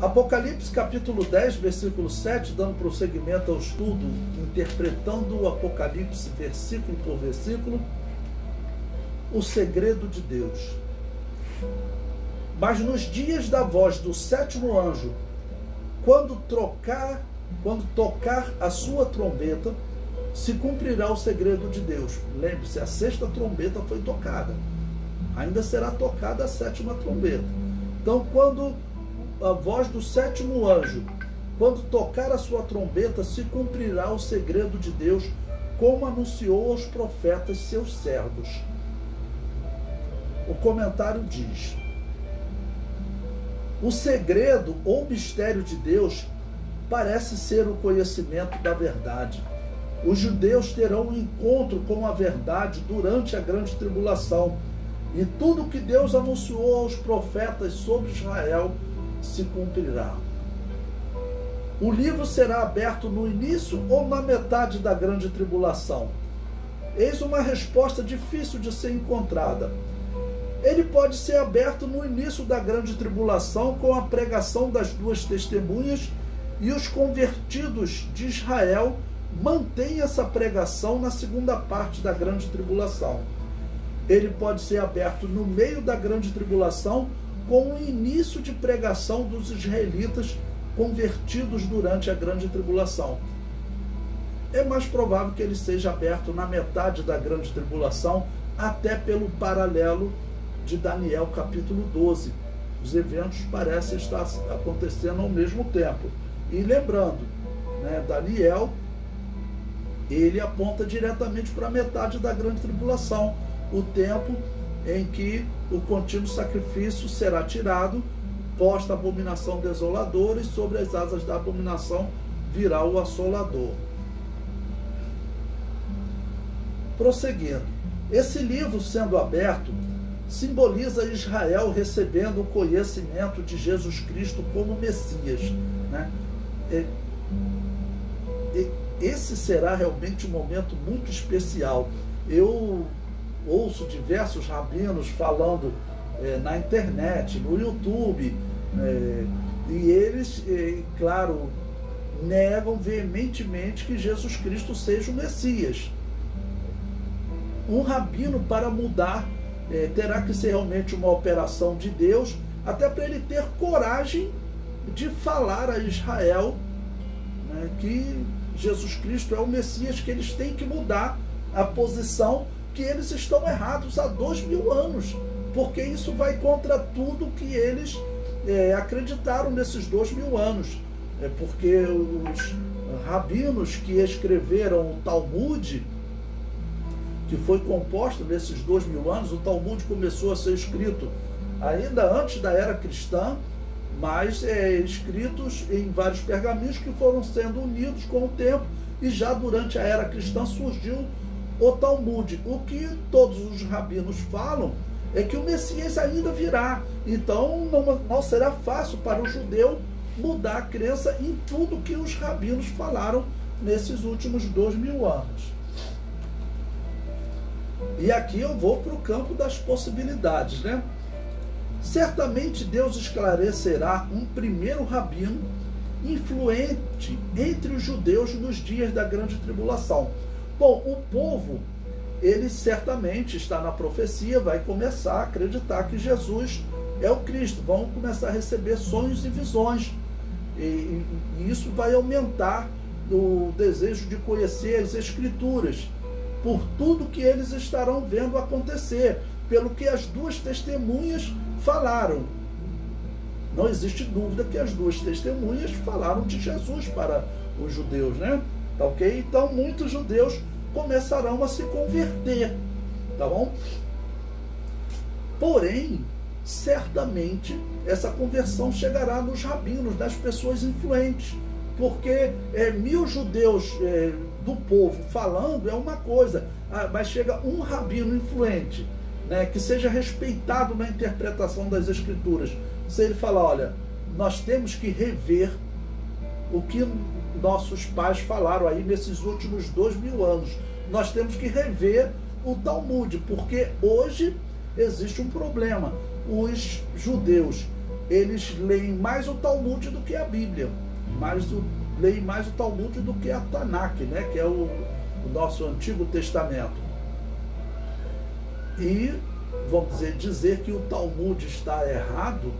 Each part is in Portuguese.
Apocalipse capítulo 10, versículo 7, dando prosseguimento ao estudo, interpretando o Apocalipse versículo por versículo, o segredo de Deus. Mas nos dias da voz do sétimo anjo, quando tocar a sua trombeta, se cumprirá o segredo de Deus. Lembre-se, a sexta trombeta foi tocada. Ainda será tocada a sétima trombeta. Então, quando a voz do sétimo anjo, quando tocar a sua trombeta, se cumprirá o segredo de Deus, como anunciou aos profetas seus servos. O comentário diz: o segredo ou mistério de Deus parece ser o conhecimento da verdade. Os judeus terão um encontro com a verdade durante a grande tribulação, e tudo que Deus anunciou aos profetas sobre Israel se cumprirá. O livro será aberto no início ou na metade da grande tribulação? Eis uma resposta difícil de ser encontrada. Ele pode ser aberto no início da grande tribulação, com a pregação das duas testemunhas, e os convertidos de Israel mantêm essa pregação na segunda parte da grande tribulação. Ele pode ser aberto no meio da grande tribulação, com o início de pregação dos israelitas convertidos durante a grande tribulação. É mais provável que ele seja aberto na metade da grande tribulação, até pelo paralelo de Daniel capítulo 12. Os eventos parecem estar acontecendo ao mesmo tempo. E lembrando, Daniel, ele aponta diretamente para a metade da grande tribulação, o tempo em que o contínuo sacrifício será tirado, posta a abominação desoladora, e sobre as asas da abominação virá o assolador. Prosseguindo, esse livro sendo aberto simboliza Israel recebendo o conhecimento de Jesus Cristo como Messias, Esse será realmente um momento muito especial. Eu ouço diversos rabinos falando na internet, no YouTube, e eles, claro, negam veementemente que Jesus Cristo seja o Messias. Um rabino, para mudar, terá que ser realmente uma operação de Deus, até para ele ter coragem de falar a Israel que Jesus Cristo é o Messias, que eles têm que mudar a posição, que eles estão errados há 2000 anos, porque isso vai contra tudo que eles acreditaram nesses 2000 anos. Porque os rabinos que escreveram o Talmud, que foi composto nesses 2000 anos, o Talmud começou a ser escrito ainda antes da era cristã, mas escritos em vários pergaminhos que foram sendo unidos com o tempo, e já durante a era cristã surgiu o Talmud. O que todos os rabinos falam é que o Messias ainda virá, então não será fácil para o judeu mudar a crença em tudo que os rabinos falaram nesses últimos 2000 anos. E aqui eu vou para o campo das possibilidades, Certamente Deus esclarecerá um primeiro rabino influente entre os judeus nos dias da grande tribulação. Bom, o povo, ele certamente está na profecia, vai começar a acreditar que Jesus é o Cristo, vão começar a receber sonhos e visões, e isso vai aumentar o desejo de conhecer as Escrituras, por tudo que eles estarão vendo acontecer, pelo que as duas testemunhas falaram. Não existe dúvida que as duas testemunhas falaram de Jesus para os judeus, Tá ok? Então muitos judeus começarão a se converter, tá bom? Porém, certamente essa conversão chegará nos rabinos, nas pessoas influentes, porque 1000 judeus do povo falando é uma coisa, mas chega um rabino influente, que seja respeitado na interpretação das Escrituras. Se ele falar, olha, nós temos que rever o que nossos pais falaram aí nesses últimos 2000 anos, nós temos que rever o Talmud, porque hoje existe um problema. Os judeus eles leem mais o Talmud do que a Bíblia, leem mais o Talmud do que a Tanakh, né, que é o nosso Antigo Testamento. E, vamos dizer que o Talmud está errado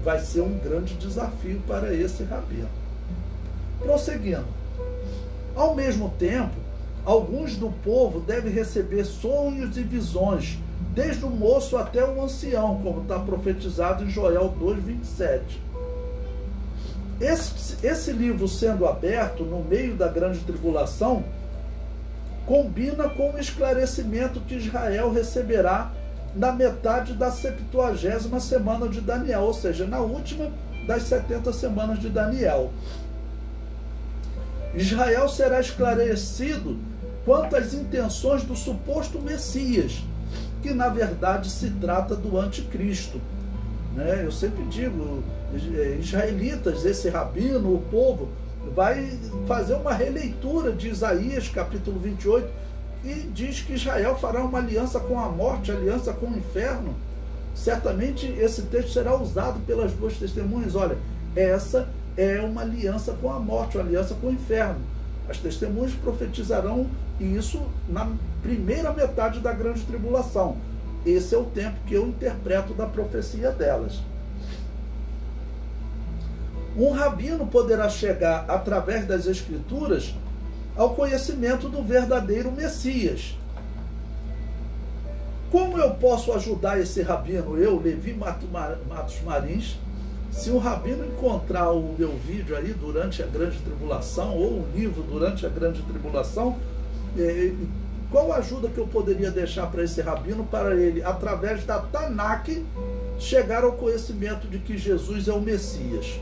vai ser um grande desafio para esse rabino. Prosseguindo. Ao mesmo tempo, alguns do povo devem receber sonhos e visões, desde o moço até o ancião, como está profetizado em Joel 2,27. Esse livro sendo aberto no meio da grande tribulação, combina com o esclarecimento que Israel receberá na metade da 70ª semana de Daniel, ou seja, na última das 70 semanas de Daniel. Israel será esclarecido quanto às intenções do suposto Messias, que na verdade se trata do anticristo. Eu sempre digo, israelitas, esse rabino, o povo, vai fazer uma releitura de Isaías, capítulo 28, e diz que Israel fará uma aliança com a morte, aliança com o inferno. Certamente esse texto será usado pelas duas testemunhas. Olha, essa é uma aliança com a morte, uma aliança com o inferno. As testemunhas profetizarão isso na primeira metade da grande tribulação. Esse é o tempo que eu interpreto da profecia delas. Um rabino poderá chegar, através das Escrituras, ao conhecimento do verdadeiro Messias. Como eu posso ajudar esse rabino, eu, Levi Matos Marins, se um rabino encontrar o meu vídeo aí durante a grande tribulação, ou um livro durante a grande tribulação, qual ajuda que eu poderia deixar para esse rabino, para ele, através da Tanakh, chegar ao conhecimento de que Jesus é o Messias?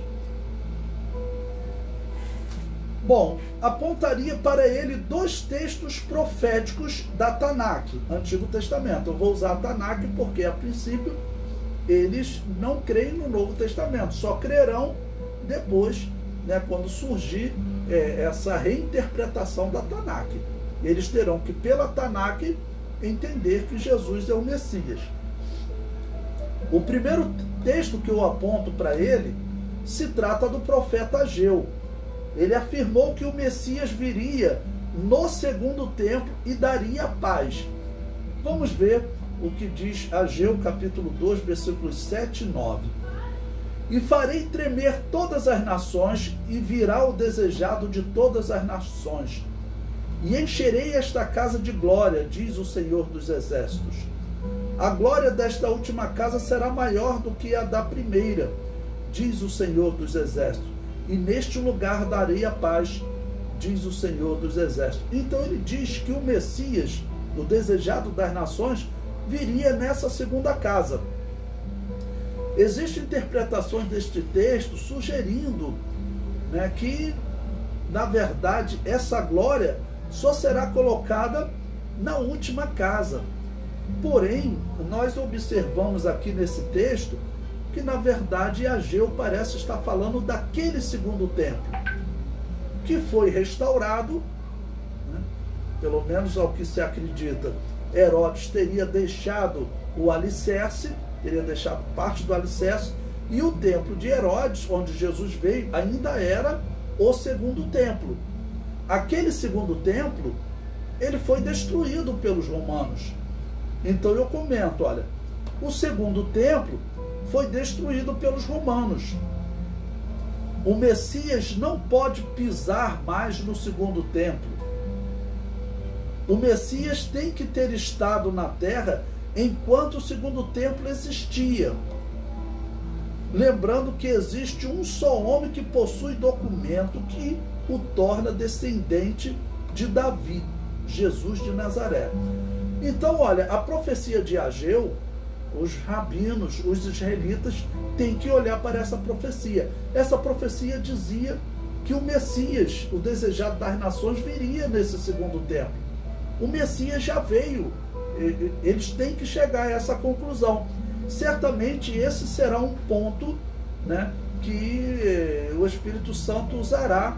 Bom, apontaria para ele 2 textos proféticos da Tanakh, Antigo Testamento. Eu vou usar a Tanakh porque, a princípio, eles não creem no Novo Testamento, só crerão depois, quando surgir essa reinterpretação da Tanakh. Eles terão que, pela Tanakh, entender que Jesus é o Messias. O primeiro texto que eu aponto para ele se trata do profeta Ageu. Ele afirmou que o Messias viria no segundo tempo e daria paz. Vamos ver o que diz Ageu, capítulo 2, versículos 7 e 9. E farei tremer todas as nações, e virá o desejado de todas as nações. E encherei esta casa de glória, diz o Senhor dos Exércitos. A glória desta última casa será maior do que a da primeira, diz o Senhor dos Exércitos. E neste lugar darei a paz, diz o Senhor dos Exércitos. Então ele diz que o Messias, o desejado das nações, viria nessa segunda casa. Existem interpretações deste texto sugerindo que, na verdade, essa glória só será colocada na última casa. Porém, nós observamos aqui nesse texto que, na verdade, Ageu parece estar falando daquele segundo templo, que foi restaurado, pelo menos ao que se acredita. Herodes teria deixado o alicerce, teria deixado parte do alicerce, e o templo de Herodes, onde Jesus veio, ainda era o segundo templo. Aquele segundo templo, ele foi destruído pelos romanos. Então eu comento, olha, o segundo templo foi destruído pelos romanos. O Messias não pode pisar mais no segundo templo. O Messias tem que ter estado na terra enquanto o segundo templo existia. Lembrando que existe um só homem que possui documento que o torna descendente de Davi, Jesus de Nazaré. Então, olha, a profecia de Ageu, os rabinos, os israelitas, têm que olhar para essa profecia. Essa profecia dizia que o Messias, o desejado das nações, viria nesse segundo templo. O Messias já veio. Eles têm que chegar a essa conclusão. Certamente esse será um ponto, que o Espírito Santo usará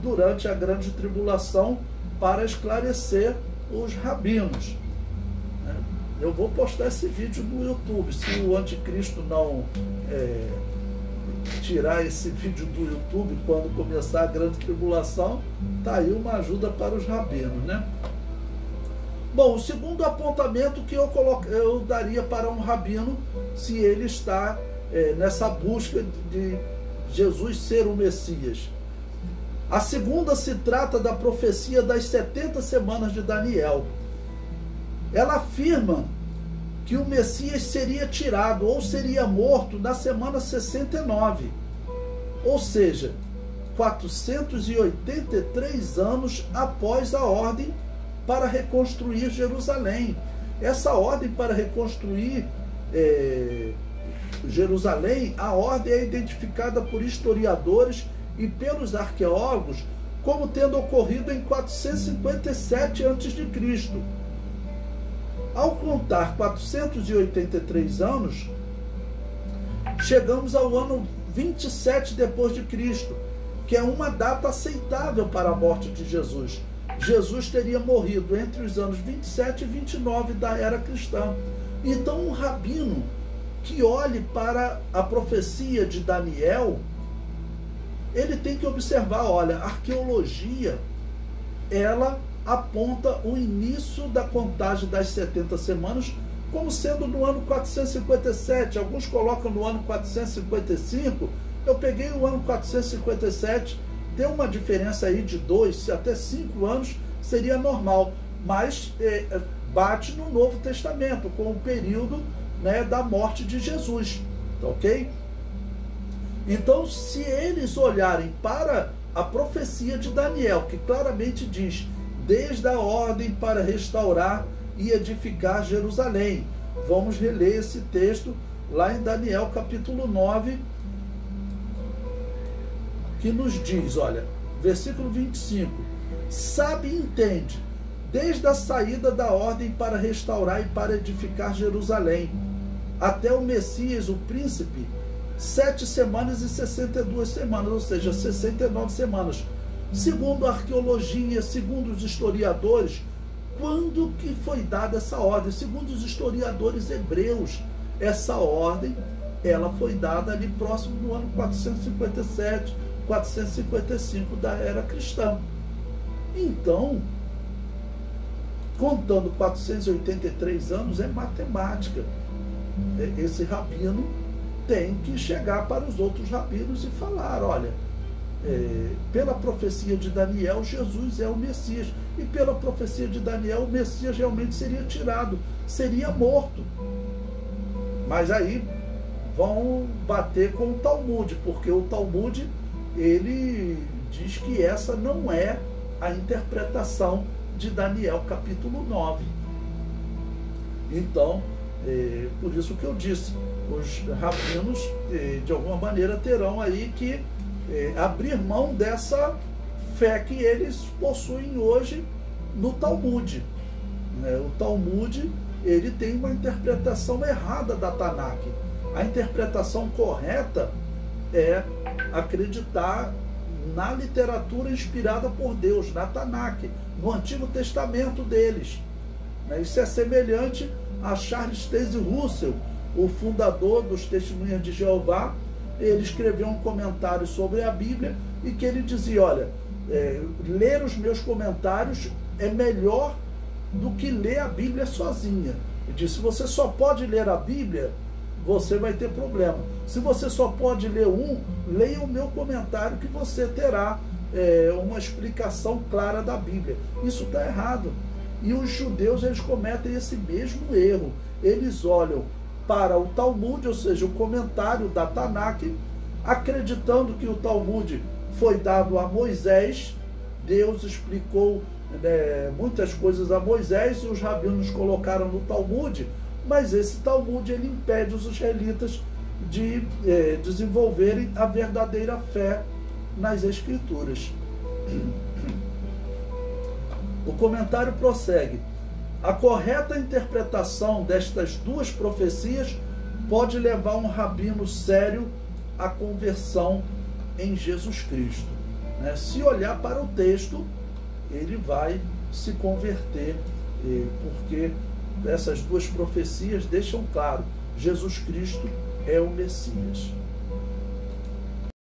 durante a grande tribulação para esclarecer os rabinos. Eu vou postar esse vídeo no YouTube. Se o anticristo não tirar esse vídeo do YouTube quando começar a grande tribulação, tá aí uma ajuda para os rabinos, né? Bom, o segundo apontamento que eu daria para um rabino, se ele está nessa busca de Jesus ser o Messias. A segunda se trata da profecia das 70 semanas de Daniel. Ela afirma que o Messias seria tirado ou seria morto na semana 69, ou seja, 483 anos após a ordem para reconstruir Jerusalém. Essa ordem para reconstruir Jerusalém, a ordem é identificada por historiadores e pelos arqueólogos como tendo ocorrido em 457 a.C. Ao contar 483 anos, chegamos ao ano 27 depois de Cristo, que é uma data aceitável para a morte de Jesus. Jesus teria morrido entre os anos 27 e 29 da era cristã. Então, um rabino que olhe para a profecia de Daniel, ele tem que observar, olha, a arqueologia, ela aponta o início da contagem das 70 semanas como sendo no ano 457. Alguns colocam no ano 455. Eu peguei o ano 457, tem uma diferença aí de 2 até 5 anos, seria normal, mas bate no Novo Testamento, com o período, né, da morte de Jesus, tá ok? Então, se eles olharem para a profecia de Daniel, que claramente diz, desde a ordem para restaurar e edificar Jerusalém. Vamos reler esse texto lá em Daniel capítulo 9, que nos diz, olha, versículo 25, sabe e entende, desde a saída da ordem para restaurar e para edificar Jerusalém, até o Messias, o príncipe, 7 semanas e 62 semanas, ou seja, 69 semanas. Segundo a arqueologia, segundo os historiadores, quando que foi dada essa ordem? Segundo os historiadores hebreus, essa ordem, ela foi dada ali próximo do ano 457, 455 da era cristã. Então, contando 483 anos, é matemática. Esse rabino tem que chegar para os outros rabinos e falar, olha, pela profecia de Daniel, Jesus é o Messias. E pela profecia de Daniel, o Messias realmente seria tirado, seria morto. Mas aí vão bater com o Talmud, porque o Talmud, ele diz que essa não é a interpretação de Daniel capítulo 9. Então, por isso que eu disse, os rabinos, de alguma maneira, terão aí que abrir mão dessa fé que eles possuem hoje no Talmud. O Talmud, ele tem uma interpretação errada da Tanakh. A interpretação correta é acreditar na literatura inspirada por Deus, na Tanakh, no Antigo Testamento deles. Isso é semelhante a Charles Taze Russell, o fundador dos Testemunhas de Jeová. Ele escreveu um comentário sobre a Bíblia e que ele dizia, olha, ler os meus comentários é melhor do que ler a Bíblia sozinha. Ele disse, se você só pode ler a Bíblia, você vai ter problema. Se você só pode ler leia o meu comentário que você terá uma explicação clara da Bíblia. Isso está errado. E os judeus, eles cometem esse mesmo erro. Eles olham para o Talmud, ou seja, o comentário da Tanakh, acreditando que o Talmud foi dado a Moisés. Deus explicou muitas coisas a Moisés e os rabinos colocaram no Talmud, mas esse Talmud, ele impede os israelitas de desenvolverem a verdadeira fé nas Escrituras. O comentário prossegue. A correta interpretação destas duas profecias pode levar um rabino sério à conversão em Jesus Cristo. Se olhar para o texto, ele vai se converter, porque essas duas profecias deixam claro: Jesus Cristo é o Messias.